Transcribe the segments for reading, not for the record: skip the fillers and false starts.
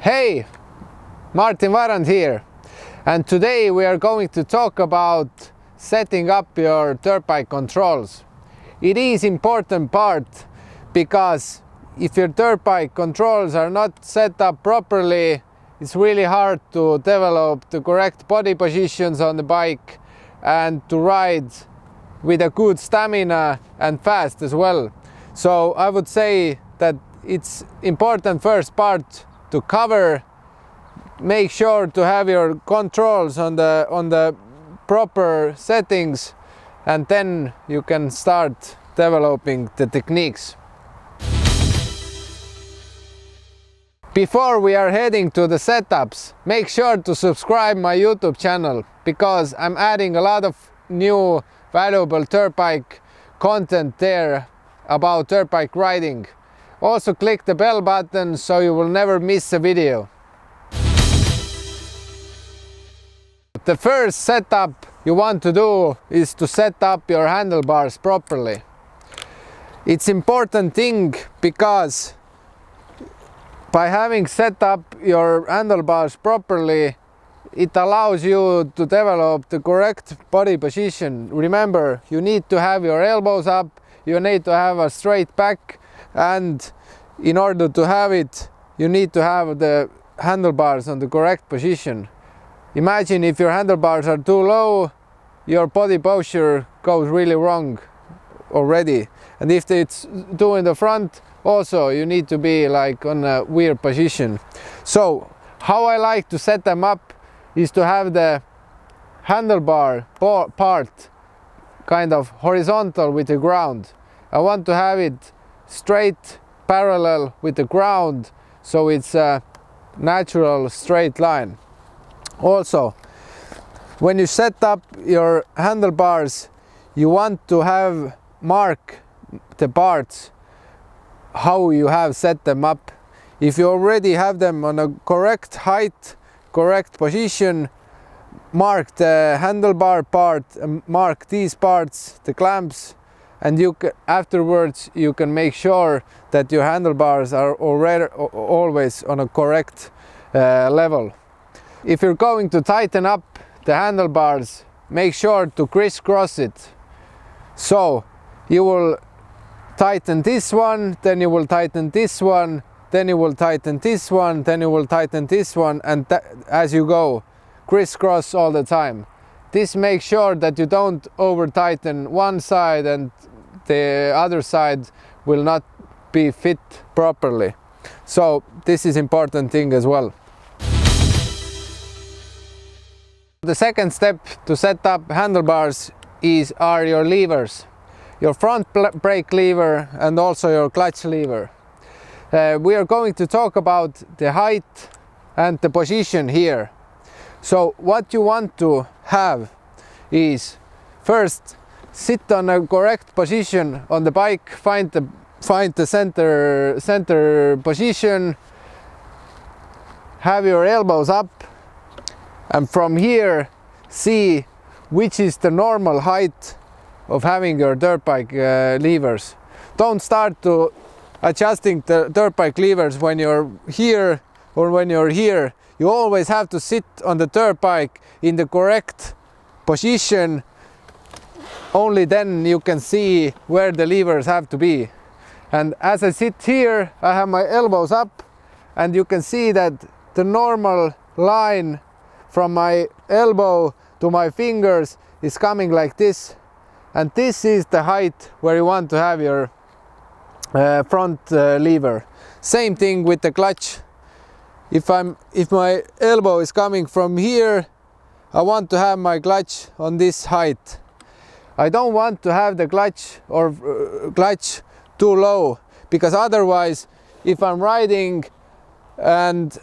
Hey, Martin Varrand here, and today we are going to talk about setting up your dirt bike controls. It is important part because if your dirt bike controls are not set up properly, it's really hard to develop the correct body positions on the bike and to ride with a good stamina and fast as well. So I would say that it's important first part to cover, make sure to have your controls on the proper settings, and then you can start developing the techniques. Before we are heading to the setups, make sure to subscribe my YouTube channel because I'm adding a lot of new valuable dirt bike content there about dirt bike riding. Also click the bell button so you will never miss a video. The first setup you want to do is to set up your handlebars properly. It's important thing because by having set up your handlebars properly, it allows you to develop the correct body position. Remember, you need to have your elbows up, you need to have a straight back, and in order to have it, you need to have the handlebars on the correct position. Imagine if your handlebars are too low, your body posture goes really wrong already. And if it's too in the front, also you need to be like on a weird position. So how I like to set them up is to have the handlebar part kind of horizontal with the ground. I want to have it straight parallel with the ground, so it's a natural straight line. Also, when you set up your handlebars, you want to have mark the parts how you have set them up. If you already have them on a correct height, correct position, mark the handlebar part, mark these parts, the clamps, and afterwards you can make sure that your handlebars are always on a correct level. If you're going to tighten up the handlebars, make sure to crisscross it. So you will tighten this one, then you will tighten this one, then you will tighten this one, then you will tighten this one, and as you go, crisscross all the time. This makes sure that you don't over tighten one side and the other side will not be fit properly. So this is important thing as well. The second step to set up handlebars are your levers. Your front brake lever and also your clutch lever. We are going to talk about the height and the position here. So what you want to have is first sit on a correct position on the bike, find the center position, have your elbows up, and from here see which is the normal height of having your dirt bike levers. Don't start to adjusting the dirt bike levers when you're here or when you're here. You always have to sit on the dirt bike in the correct position. Only then you can see where the levers have to be. And as I sit here, I have my elbows up, and you can see that the normal line from my elbow to my fingers is coming like this. And this is the height where you want to have your front lever. Same thing with the clutch. If my elbow is coming from here, I want to have my clutch on this height. I don't want to have the clutch too low, because otherwise if I'm riding and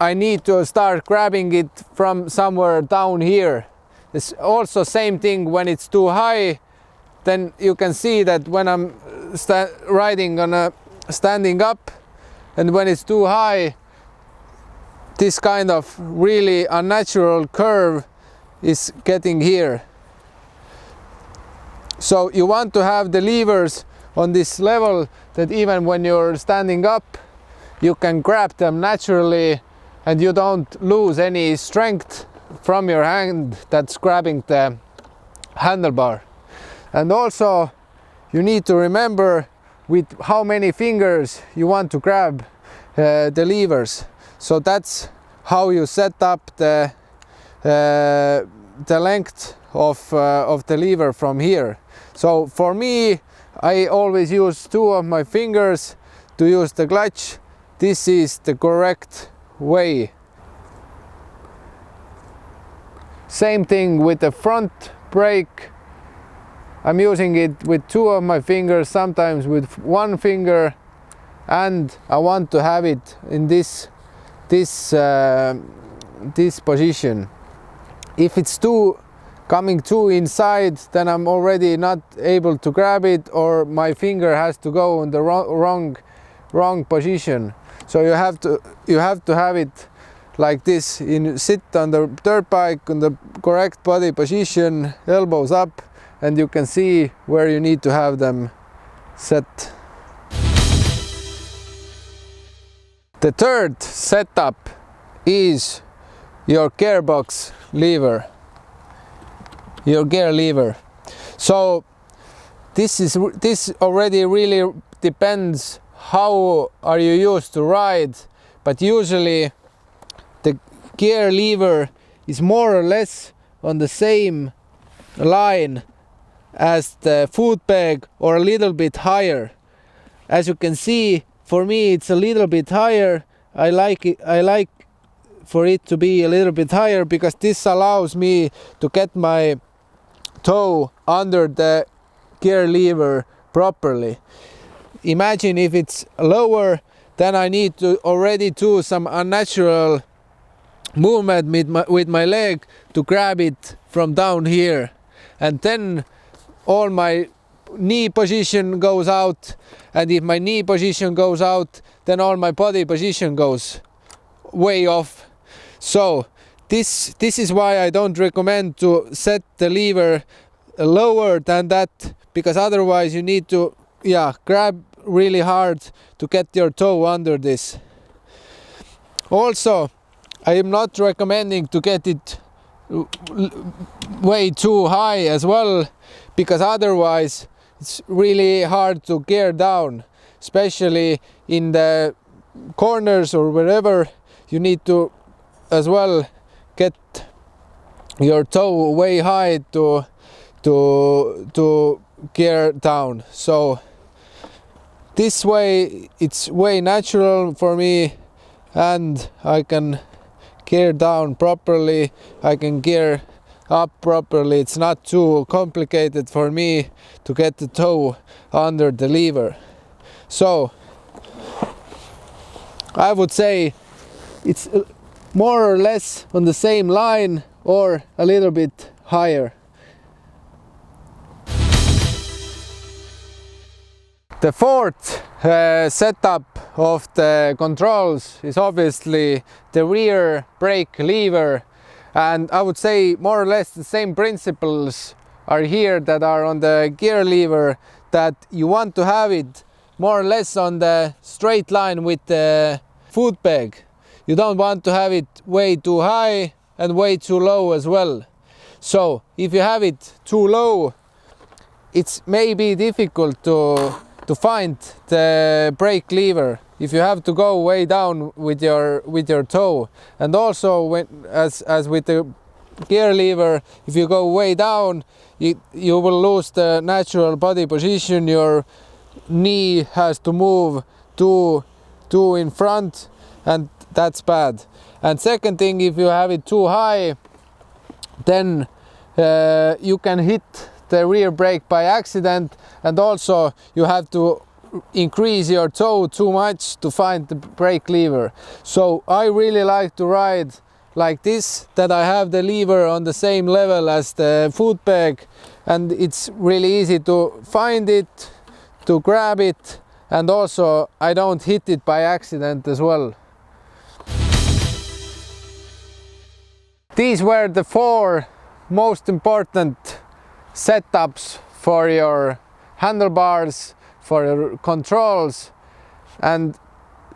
I need to start grabbing it from somewhere down here. It's also same thing when it's too high, then you can see that when I'm riding on a standing up, and when it's too high, this kind of really unnatural curve is getting here. So you want to have the levers on this level that even when you're standing up, you can grab them naturally and you don't lose any strength from your hand that's grabbing the handlebar. And also you need to remember with how many fingers you want to grab the levers. So that's how you set up the length of the lever from here. So for me, I always use 2 of my fingers to use the clutch. This is the correct way. Same thing with the front brake. I'm using it with 2 of my fingers, sometimes with 1 finger, and I want to have it in this position. If it's coming too inside, then I'm already not able to grab it, or my finger has to go in the wrong position. So you have to have it like this. Sit on the dirt bike in the correct body position, elbows up, and you can see where you need to have them set. The third setup is your gearbox lever, your gear lever. So this already really depends how are you used to ride, but usually the gear lever is more or less on the same line as the foot peg, or a little bit higher. As you can see, for me it's a little bit higher. I like for it to be a little bit higher because this allows me to get my toe under the gear lever properly. Imagine if it's lower, then I need to already do some unnatural movement with my leg to grab it from down here, and then all my knee position goes out, and if my knee position goes out, then all my body position goes way off. So this is why I don't recommend to set the lever lower than that, because otherwise you need to grab really hard to get your toe under this. Also, I am not recommending to get it way too high as well, because otherwise it's really hard to gear down, especially in the corners or wherever. You need to as well get your toe way high to gear down. So this way it's way natural for me, and I can gear down properly, I can gear up properly. It's not too complicated for me to get the toe under the lever. So I would say it's more or less on the same line or a little bit higher. The fourth setup of the controls is obviously the rear brake lever, and I would say more or less the same principles are here that are on the gear lever, that you want to have it more or less on the straight line with the foot peg. You don't want to have it way too high and way too low as well. So if you have it too low, it's maybe difficult to find the brake lever if you have to go way down with your toe. And also as with the gear lever, if you go way down, you will lose the natural body position. Your knee has to move too in front, and that's bad. And second thing, if you have it too high, then you can hit the rear brake by accident, and also you have to increase your toe too much to find the brake lever. So I really like to ride like this, that I have the lever on the same level as the foot peg, and it's really easy to find it, to grab it, and also I don't hit it by accident as well. These were the 4 most important setups for your handlebars, for your controls, and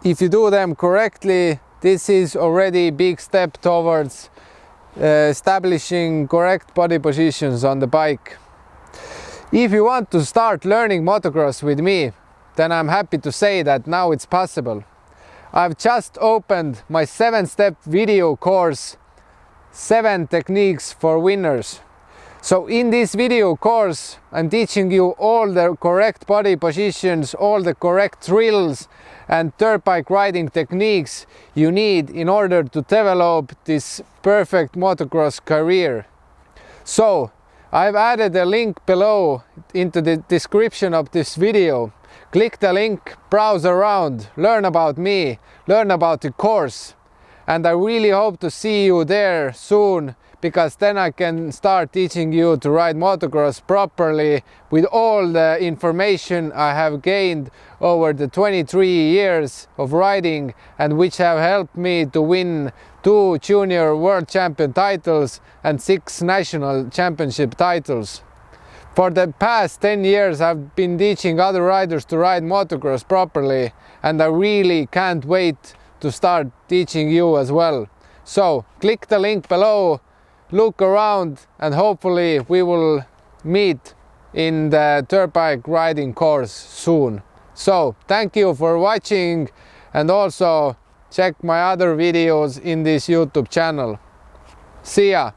if you do them correctly, this is already a big step towards establishing correct body positions on the bike. If you want to start learning motocross with me, then I'm happy to say that now it's possible. I've just opened my 7-step video course, 7 techniques for winners. So in this video course, I'm teaching you all the correct body positions, all the correct drills and dirt bike riding techniques you need in order to develop this perfect motocross career. So I've added a link below into the description of this video. Click the link, browse around, learn about me, learn about the course. And I really hope to see you there soon, because then I can start teaching you to ride motocross properly with all the information I have gained over the 23 years of riding, and which have helped me to win 2 junior world champion titles and 6 national championship titles. For the past 10 years I've been teaching other riders to ride motocross properly, and I really can't wait to start teaching you as well. So click the link below, look around, and hopefully we will meet in the dirt bike riding course soon. So thank you for watching, and also check my other videos in this YouTube channel. See ya!